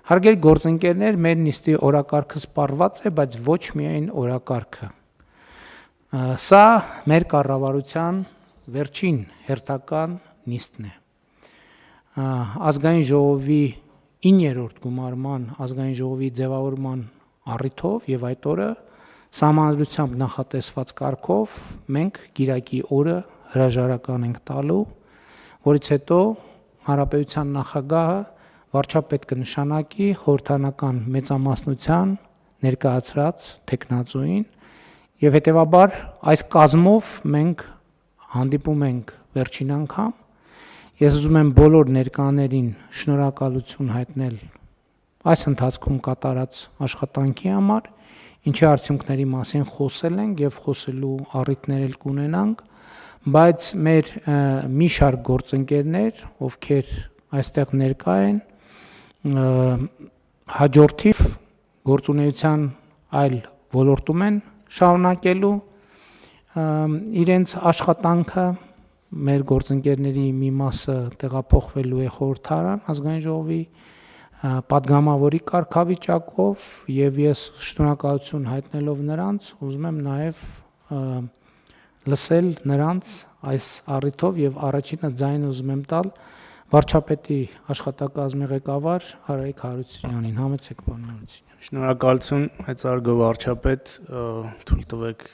Հարգելի գործընկերներ, մեր նիստի օրակարգը սպառված է, բայց ոչ միայն օրակարգը։ Սա մեր կառավարության վերջին հերթական նիստն է։ Ազգային ժողովի 9-րդ գումարման ազգային ժողովի ձևավորման առիթով եւ այդ օրը սահմանադրությամբ նախատեսված կարգով մենք գիրակի օրը հրաժարական ենք տալու, որից հետո Հանրապետության նախագահը վարչապետ կնշանակի խորհրդանական մեծամասնության ներկայացրած տեխնացուին եւ հետեւաբար այս կազմով մենք հանդիպում ենք վերջին անգամ։ Ես ուզում եմ բոլոր ներկաներին շնորհակալություն հայտնել այս ընթացքում կատարած աշխատանքի համար, ինչի արդյունքների մասին խոսել ենք եւ խոսելու առիթներ էլ կունենանք, բայց մեր մի շարք գործընկերներ, ովքեր այստեղ ներկա են, հաջորդիվ գործունեության այլ ոլորտում են շարունակելու իրենց աշխատանքը, մեր գործընկերների մի մասը տեղափոխվելու է խորհրդարան ազգային ժողովի պատգամավորի կարգավիճակով եւ ես շնորհակալություն հայտնելով նրանց ուզում եմ նաեւ լսել նրանց այս առիթով եւ առաջինը ձայնը ուզում եմ տալ վարչապետի աշխատակազմի ղեկավար Արայիկ Հարությունյանին, համեցեք պարոն Հարությունյան։ Շնորհակալություն մեծարգո վարչապետ, թույլ տվեք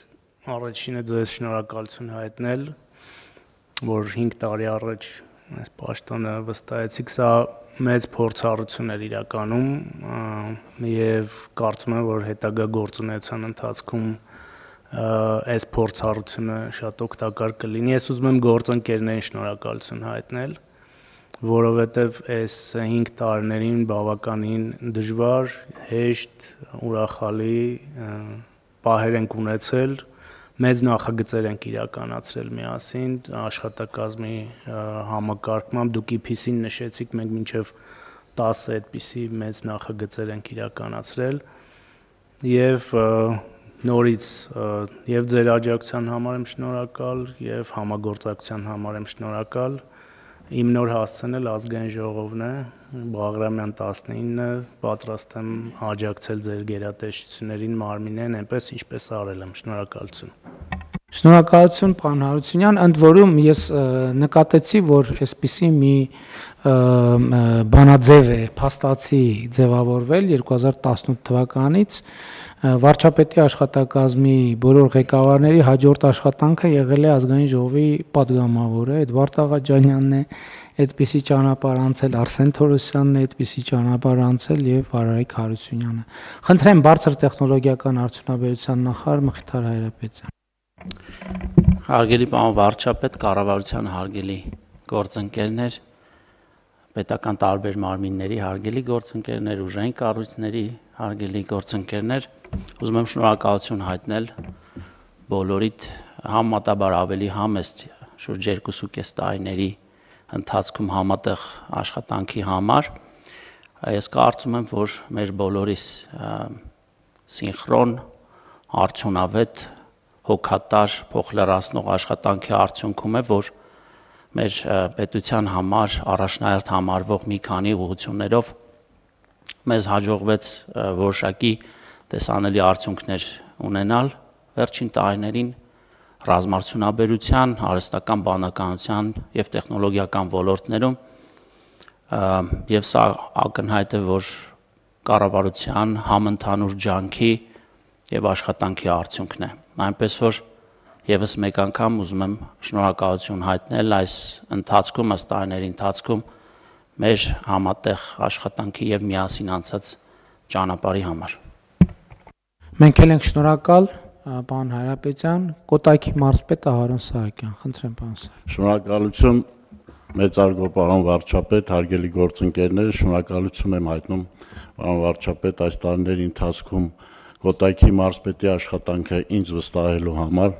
առաջինը ձեզ շնորհակալություն հայտնել, որ 5 տարի առաջ այս պաշտոնը վստահեցիք, սա մեծ փորձառություն էր իրականում եւ կարծում եմ, որ հետագա գործունեության ընթացքում այս փորձառությունը շատ օգտակար կլինի։ Ես ուզում եմ գործընկերներին շնորհակալություն հայտնել, որովհետև այս 5 տարիներին բավականին դժվար, հեշտ, ուրախալի պահեր ենք ունեցել, մեծ նախագծեր ենք իրականացրել միասին, աշխատակազմի համակարգմամբ, դուք IPC-ին նշեցիք, մենք մինչև 10 այդպիսի մեծ նախագծեր ենք իրականացրել եւ նորից եւ ձեր աջակցության համար եմ շնորհակալ եւ համագործակցության համար եմ շնորհակալ։ Իմ նոր հասցնել ազգային ժողովն է, Բաղրամյան 19-ը, պատրաստ եմ աջակցել ձեր գերատեսչություններին, մարմինեն, այնպես ինչպես արել եմ, շնորհակալություն։ Շնորհակալություն պարոն Հարությունյան, ընդ որում ես նկատեցի, որ այսպիսի մի բանաձև է փաստացի ձևավորվել 2018 թվականից վարչապետի աշխատակազմի բոլոր ղեկավարների հաջորդ աշխատանքը եղել է ազգային ժողովի պատգամավորը, Էդվարդ Աղաջանյանն է այդպիսի ճանապարհ անցել, Արսեն Թորոսյանն է այդպիսի ճանապարհ անցել եւ Արայիկ Հարությունյանը։ Խնդրեմ բարձր տեխնոլոգիական արդյունաբերության նախարար Մխիթար Հայրապետյան։ Հարգելի պարոն վարչապետ, կառավարության հարգելի գործընկերներ, պետական տարբեր մարմինների հարգելի գործընկերներ, ուժային կառույցների հարգելի գործընկերներ, ուզում եմ շնորհակալություն հայտնել բոլորիդ համեմատաբար ավելի համեստ շուրջ 2.5 տարիների ընթացքում համատեղ աշխատանքի համար։ Ես կարծում եմ, որ մեր բոլորիս սինխրոն, արդյունավետ, հոգատար, փոխլրացնող աշխատանքի արդյունքում է, որ մեր պետության համար առաջնահերթ համարվող մի քանի ուղղություններով մեզ հաջողվեց որոշակի տեսանելի արդյունքներ ունենալ վերջին տարիներին ռազմարդյունաբերության, արհեստական բանականության եւ տեխնոլոգիական ոլորտներում եւ սա ակնհայտ է, որ կառավարության համընդհանուր ջանքի եւ աշխատանքի արդյունքն է։ Այնպես որ եւս մեկ անգամ ուզում եմ շնորհակալություն հայտնել այս ընթացքում, ըստ տարիների ընթացքում մեր համատեղ աշխատանքի եւ միասին անցած ճանապարհի համար։ Մենք էլ ենք շնորհակալ պարոն Հայրապետյան, Կոտայքի մարզպետ Ահարոն Սահակյան, խնդրեմ պարոն Սահակյան։ Շնորհակալություն մեծարգո պարոն վարչապետ, հարգելի գործընկերներ, շնորհակալություն եմ հայտնում պարոն վարչապետ այս տարիների ընթացքում Կոտայքի մարզպետի աշխատանքը ինձ վստահելու համար։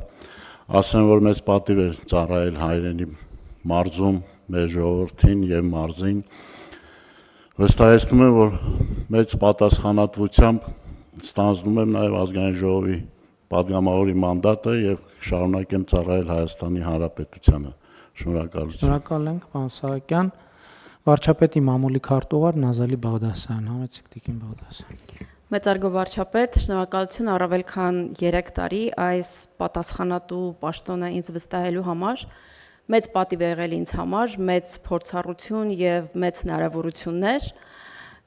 Ասեմ, որ մեծ պատիվ է ծառայել հայրենի մարզում, մեր ժողովրդին եւ մարզին։ Վստահեցնում եմ, որ մեծ պատասխանատվությամբ ստանձնում եմ նաեւ ազգային ժողովի պատգամավորի մանդատը եւ շարունակեմ ծառայել Հայաստանի Հանրապետությանը։ Շնորհակալություն։ Շնորհակալ ենք, պարոն Սահակյան։ Վարչապետի մամուլի քարտուղար Նազալի Բաղդասարյան, համեցեք Տիկին Բաղդասարյան։ Մեծարգո վարչապետ, շնորհակալություն առավել քան 3 տարի այս պատասխանատու պաշտոնը ինձ վստահելու համար։ Մեծ պատիվ է եղել ինձ համար, մեծ փորձառություն եւ մեծ հնարավորություններ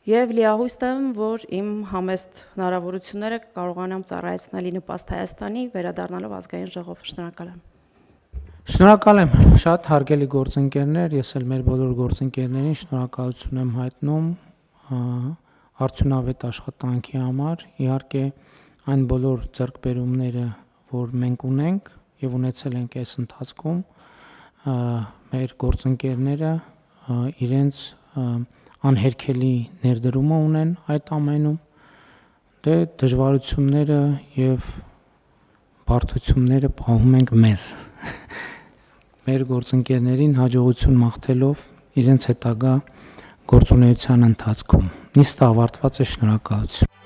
եւ լիահույս եմ, որ իմ համեստ հնարավորությունները կարողանամ ծառայեցնել ի նպաստ Հայաստանի վերադառնալով ազգային ժողով։ Շնորհակալ եմ։ Շնորհակալ եմ շատ հարգելի գործընկերներ, ես էլ մեր բոլոր գործընկերներին շնորհակալություն եմ հայտնում արդյունավետ աշխատանքի համար, իհարկե այն բոլոր ձեռքբերումները, որ մենք ունենք եւ ունեցել ենք այս ընթացքում, մեր գործընկերները իրենց անհերքելի ներդրումը ունեն այդ ամենում, դե դժվարությունները եւ բարդությունները պահում ենք մեզ։ Մեր գործընկերներին հաջողություն մաղթելով իրենց հետագա գործունեության ընթացքում։ Նիստը ավարտված է, շնորհակալություն։